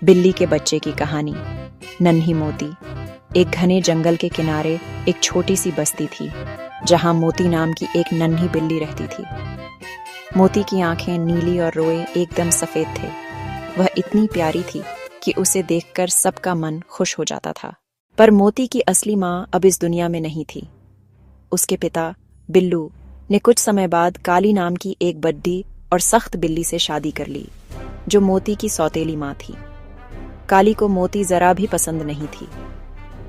बिल्ली के बच्चे की कहानी। नन्ही मोती। एक घने जंगल के किनारे एक छोटी सी बस्ती थी, जहां मोती नाम की एक नन्ही बिल्ली रहती थी। मोती की आंखें नीली और रोए एकदम सफेद थे। वह इतनी प्यारी थी कि उसे देखकर सबका मन खुश हो जाता था। पर मोती की असली माँ अब इस दुनिया में नहीं थी। उसके पिता बिल्लू ने कुछ समय बाद काली नाम की एक बड्डी और सख्त बिल्ली से शादी कर ली, जो मोती की सौतेली माँ थी। काली को मोती जरा भी पसंद नहीं थी।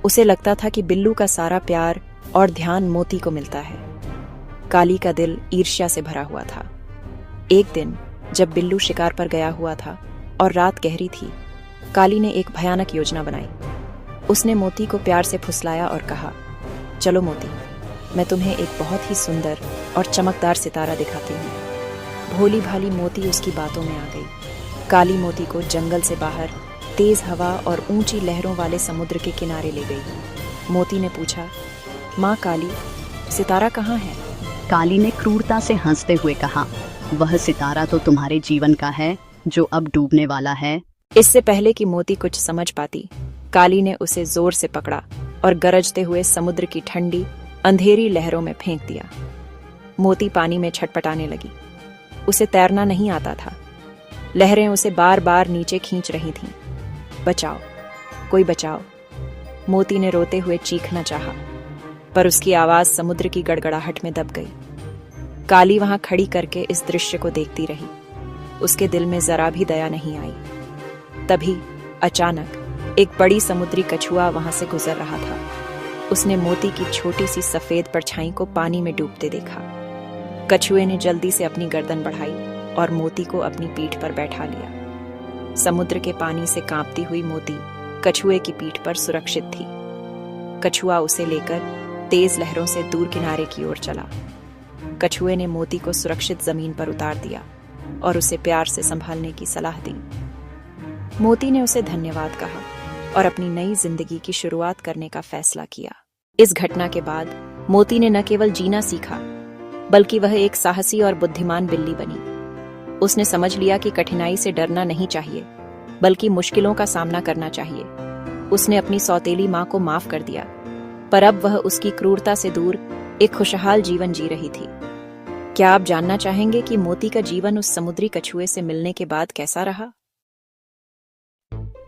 उसे लगता था कि बिल्लू का सारा प्यार और ध्यान मोती को मिलता है। काली का दिल ईर्ष्या से भरा हुआ था। एक दिन जब बिल्लू शिकार पर गया हुआ था और रात गहरी थी, काली ने एक भयानक योजना बनाई। उसने मोती को प्यार से फुसलाया और कहा, चलो मोती, मैं तुम्हें एक बहुत ही सुंदर और चमकदार सितारा दिखाती हूँ। भोली भाली मोती उसकी बातों में आ गई। काली मोती को जंगल से बाहर तेज हवा और ऊंची लहरों वाले समुद्र के किनारे ले गई। मोती ने पूछा, माँ काली, सितारा कहाँ है? काली ने क्रूरता से हंसते हुए कहा, वह सितारा तो तुम्हारे जीवन का है, जो अब डूबने वाला है। इससे पहले कि मोती कुछ समझ पाती, काली ने उसे जोर से पकड़ा और गरजते हुए समुद्र की ठंडी अंधेरी लहरों में फेंक दिया। मोती पानी में छटपटाने लगी। उसे तैरना नहीं आता था। लहरें उसे बार बार नीचे खींच रही थीं। बचाओ, कोई बचाओ। मोती ने रोते हुए चीखना चाहा, पर उसकी आवाज समुद्र की गड़गड़ाहट में दब गई। काली वहां खड़ी करके इस दृश्य को देखती रही। उसके दिल में जरा भी दया नहीं आई। तभी अचानक एक बड़ी समुद्री कछुआ वहां से गुजर रहा था। उसने मोती की छोटी सी सफेद परछाई को पानी में डूबते देखा। कछुए ने जल्दी से अपनी गर्दन बढ़ाई और मोती को अपनी पीठ पर बैठा लिया। समुद्र के पानी से कांपती हुई मोती कछुए की पीठ पर सुरक्षित थी। कछुआ उसे लेकर तेज लहरों से दूर किनारे की ओर चला। कछुए ने मोती को सुरक्षित जमीन पर उतार दिया और उसे प्यार से संभालने की सलाह दी। मोती ने उसे धन्यवाद कहा और अपनी नई जिंदगी की शुरुआत करने का फैसला किया। इस घटना के बाद मोती ने न केवल जीना सीखा, बल्कि वह एक साहसी और बुद्धिमान बिल्ली बनी। उसने समझ लिया कि कठिनाई से डरना नहीं चाहिए, बल्कि मुश्किलों का सामना करना चाहिए। उसने अपनी सौतेली माँ को माफ कर दिया, पर अब वह उसकी क्रूरता से दूर एक खुशहाल जीवन जी रही थी। क्या आप जानना चाहेंगे कि मोती का जीवन उस समुद्री कछुए से मिलने के बाद कैसा रहा?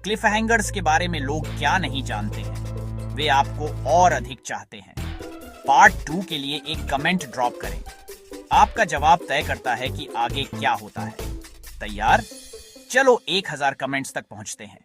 क्लिफहैंगर्स के बारे में लोग क्या नहीं जानते हैं, वे आपको और अधिक चाहते हैं। पार्ट 2 के लिए एक कमेंट ड्रॉप करें। आपका जवाब तय करता है कि आगे क्या होता है। तैयार? चलो 1000 कमेंट्स तक पहुंचते हैं।